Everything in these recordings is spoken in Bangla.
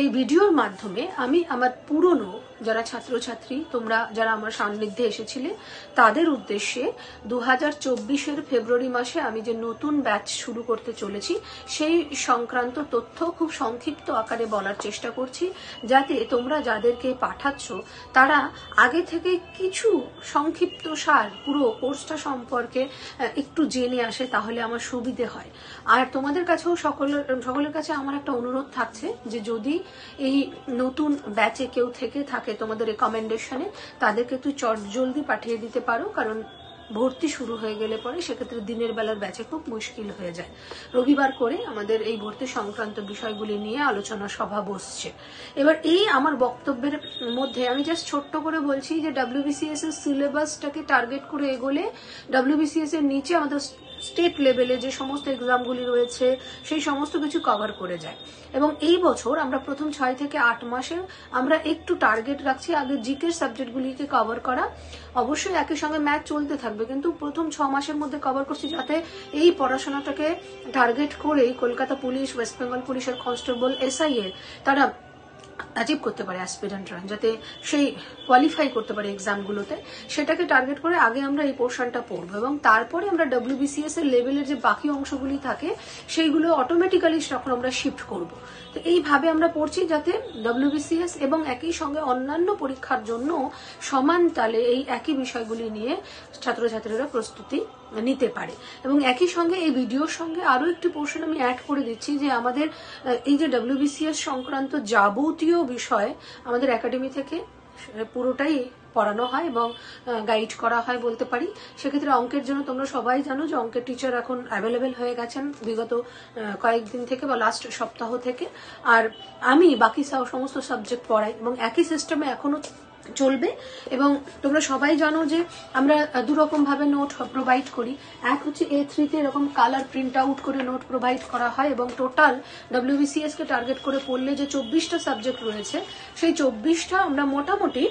এই ভিডিওর মাধ্যমে আমি আমার পুরনো যারা ছাত্রছাত্রী তোমরা যারা আমার সান্নিধ্যে এসেছিলে তাদের উদ্দেশ্যে 2024-এর ফেব্রুয়ারি মাসে আমি যে নতুন ব্যাচ শুরু করতে চলেছি সেই সংক্রান্ত তথ্য খুব সংক্ষিপ্ত আকারে বলার চেষ্টা করছি, যাতে তোমরা যাদেরকে পাঠাচ্ছ তারা আগে থেকে কিছু সংক্ষিপ্ত সার পুরো কোর্সটা সম্পর্কে একটু জেনে আসে, তাহলে আমার সুবিধে হয়। আর তোমাদের কাছেও সকলের কাছে আমার একটা অনুরোধ থাকছে যে যদি এই নতুন ব্যাচে কেউ থেকে থাকে তোমাদের রেকমেন্ডেশনে, তাদেরকে একটু চটজলদি পাঠিয়ে দিতে পারো, কারণ ভর্তি শুরু হয়ে গেলে পরে সেক্ষেত্রে দিনের বেলার ব্যাচে খুব মুশকিল হয়ে যায়। রবিবার করে আমাদের এই ভর্তি সংক্রান্ত বিষয়গুলি নিয়ে আলোচনা সভা বসছে। এবার এই আমার বক্তব্যের মধ্যে আমি জাস্ট ছোট্ট করে বলছি যে WBCS এর সিলেবাসটাকে টার্গেট করে এগোলে WBCS এর নিচে আমাদের স্টেট লেভেলে যে সমস্ত এক্সামগুলি রয়েছে সেই সমস্ত কিছু কভার করে যায়। এবং এই বছর আমরা প্রথম 6 থেকে 8 মাসে আমরা একটু টার্গেট রাখছি আগে জিকে সাবজেক্টগুলিকে কভার করা। অবশ্যই একই সঙ্গে ম্যাথ চলতে থাকবে, কিন্তু প্রথম 6 মাসের মধ্যে কভার করছি যাতে এই পড়াশোনাটাকে টার্গেট করেই কলকাতা পুলিশ, ওয়েস্ট বেঙ্গল পুলিশের কনস্টেবল, SI এর তারা অ্যাচিভ করতে পারে, অ্যাসপিরেন্টরা যাতে সেই কোয়ালিফাই করতে পারে এক্সামগুলোতে, সেটাকে টার্গেট করে আগে আমরা এই পোর্শনটা পড়বো এবং তারপরে আমরা WBCS এর লেভেলের যে বাকি অংশগুলি থাকে সেইগুলো অটোমেটিক্যালি তখন আমরা শিফট করব। তো এইভাবে আমরা পড়ছি যাতে WBCS এবং একই সঙ্গে অন্যান্য পরীক্ষার জন্য সমান তালে এই একই বিষয়গুলি নিয়ে ছাত্রছাত্রীরা প্রস্তুতি নিতে পারে। এবং একই সঙ্গে এই ভিডিওর সঙ্গে আরো একটি পোর্শন আমি অ্যাড করে দিচ্ছি যে আমাদের এই যে WBCS সংক্রান্ত যাবতীয় বিষয় আমাদের একাডেমি থেকে পুরোটাই পড়ানো হয় এবং গাইড করা হয় বলতে পারি। সেক্ষেত্রে অঙ্কের জন্য তোমরা সবাই জানো যে অঙ্কের টিচার এখন অ্যাভেলেবেল হয়ে গেছেন বিগত কয়েকদিন থেকে বা লাস্ট সপ্তাহ থেকে, আর আমি বাকি সমস্ত সাবজেক্ট পড়াই এবং একই সিস্টেমে এখনো চলবে। এবং তোমরা সবাই জানো যে আমরা দুরকম ভাবে নোট প্রোভাইড করি। এক হচ্ছে A3-তে এরকম কালার প্রিন্ট আউট করে নোট প্রোভাইড করা হয় এবং টোটাল WBCS কে টার্গেট করে পড়লে যে 24টা সাবজেক্ট রয়েছে সেই 24টা আমরা মোটামুটি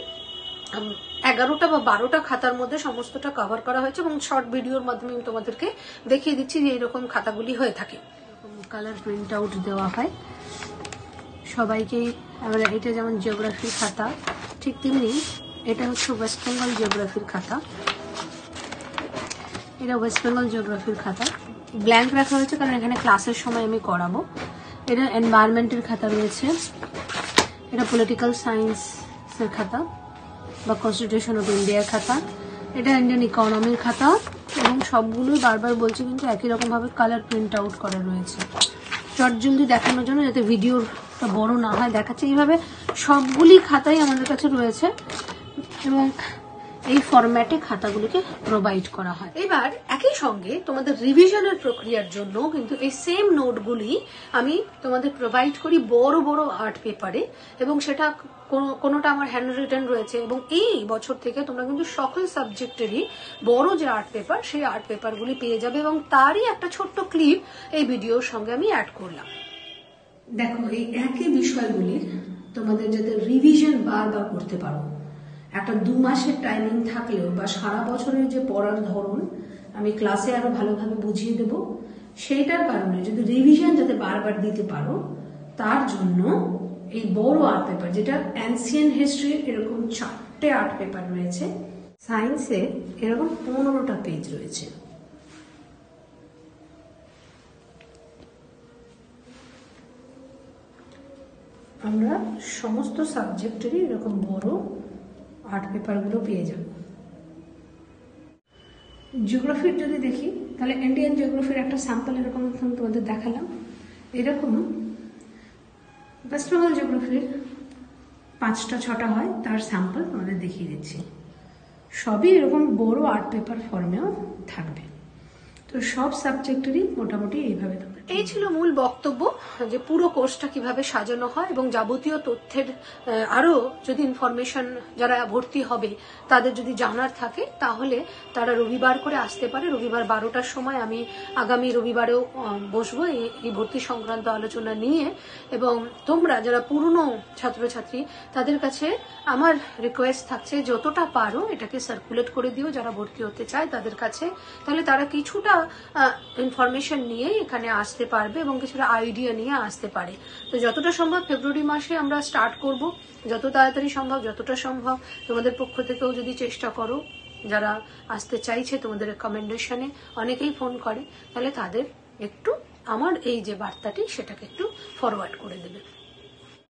11টা বা 12টা খাতার মধ্যে সমস্তটা কভার করা হয়েছে এবং শর্ট ভিডিওর মাধ্যমে আমি তোমাদেরকে দেখিয়ে দিচ্ছি যে এইরকম খাতাগুলি হয়ে থাকে। কালার প্রিন্ট আউট দেওয়া হয় সবাইকেই। এটা যেমন জিওগ্রাফি খাতা, ঠিক তেমনি এটা হচ্ছে ওয়েস্ট বেঙ্গল জিওগ্রাফির খাতা। এটা ওয়েস্ট বেঙ্গল জিওগ্রাফির খাতা ব্ল্যাঙ্ক রাখা হয়েছে কারণ এখানে ক্লাসের সময় আমি করাবো। এটা এনভায়রনমেন্টের খাতা রয়েছে, এটা পলিটিক্যাল সায়েন্সের খাতা বা কনস্টিটিউশন অফ ইন্ডিয়ার খাতা, এটা ইন্ডিয়ান ইকোনমির খাতা এবং সবগুলোই বারবার বলছি কিন্তু একই রকম ভাবে কালার প্রিন্ট আউট করা রয়েছে চটজলদি দেখানোর জন্য, যাতে ভিডিওটা বড় না হয় দেখাচ্ছে। এইভাবে সবগুলি খাতাই আমাদের কাছে রয়েছে এবং এই ফরম্যাটে খাতাগুলিকে প্রোভাইড করা হয়। এবার একই সঙ্গে তোমাদের রিভিশনের প্রক্রিয়ার জন্য কিন্তু এই সেম নোটগুলি আমি তোমাদের প্রোভাইড করি বড় বড় আর্ট পেপারে এবং সেটা কোনোটা আমার হ্যান্ড রিটেন রয়েছে এবং এই বছর থেকে তোমরা কিন্তু সকল সাবজেক্টেরই বড় যে আর্ট পেপার সেই আর্ট পেপারগুলি পেয়ে যাবে এবং তারই একটা ছোট্ট ক্লিপ এই ভিডিওর সঙ্গে আমি অ্যাড করলাম। দেখো এই একই বিষয়গুলির তোমাদের যাতে রিভিশন বারবার করতে পারো, একটা 2 মাসের টাইমিং থাকলেও বা সারা বছরের যে পড়ার ধরন আমি ক্লাসে আরো ভালোভাবে বুঝিয়ে দেব, সেইটার কারণে যদি রিভিশন যাতে বারবার দিতে পারো তার জন্য এই বড় আর্ট পেপার, যেটা অ্যানসিয়েন্ট হিস্ট্রির এরকম 4টে আর্ট পেপার রয়েছে, সায়েন্সে এরকম 15টা পেজ রয়েছে। আমরা সমস্ত সাবজেক্টেরই এরকম বড় আর্ট পেপারগুলো পেয়ে যাব। জিওগ্রাফির যদি দেখি তাহলে ইন্ডিয়ান জিওগ্রাফির একটা স্যাম্পল এরকম তোমাদের দেখালাম। এরকম ওয়েস্ট বেঙ্গল জিওগ্রাফির 5টা 6টা হয়, তার স্যাম্পল তোমাদের দেখিয়ে দিচ্ছি। সবই এরকম বড় আর্ট পেপার ফর্মেও থাকবে। তো সব সাবজেক্টেরই মোটামুটি এইভাবে থাকবে। এই ছিল মূল বক্তব্য যে পুরো কোর্সটা কিভাবে সাজানো হয় এবং যাবতীয় তথ্যের আরো যদি ইনফরমেশন যারা ভর্তি হবে তাদের যদি জানার থাকে তাহলে তারা রবিবার করে আসতে পারে। রবিবার 12টার সময় আমি আগামী রবিবারেও বসবো এই ভর্তি সংক্রান্ত আলোচনা নিয়ে। এবং তোমরা যারা পুরনো ছাত্রছাত্রী তাদের কাছে আমার রিকোয়েস্ট থাকছে যতটা পারো এটাকে সার্কুলেট করে দিও যারা ভর্তি হতে চায় তাদের কাছে, তাহলে তারা কিছুটা ইনফরমেশন নিয়ে এখানে আসতে আসতে পারবে এবং কিছুটা আইডিয়া নিয়ে আসতে পারে। তো যতটা সম্ভব ফেব্রুয়ারি মাসে আমরা স্টার্ট করব, যত তাড়াতাড়ি সম্ভব, যতটা সম্ভব তোমাদের পক্ষ থেকেও যদি চেষ্টা করো, যারা আসতে চাইছে তোমাদের রেকমেন্ডেশনে অনেকেই ফোন করে, তাহলে তাদের একটু আমার এই যে বার্তাটি সেটাকে একটু ফরওয়ার্ড করে দেবে।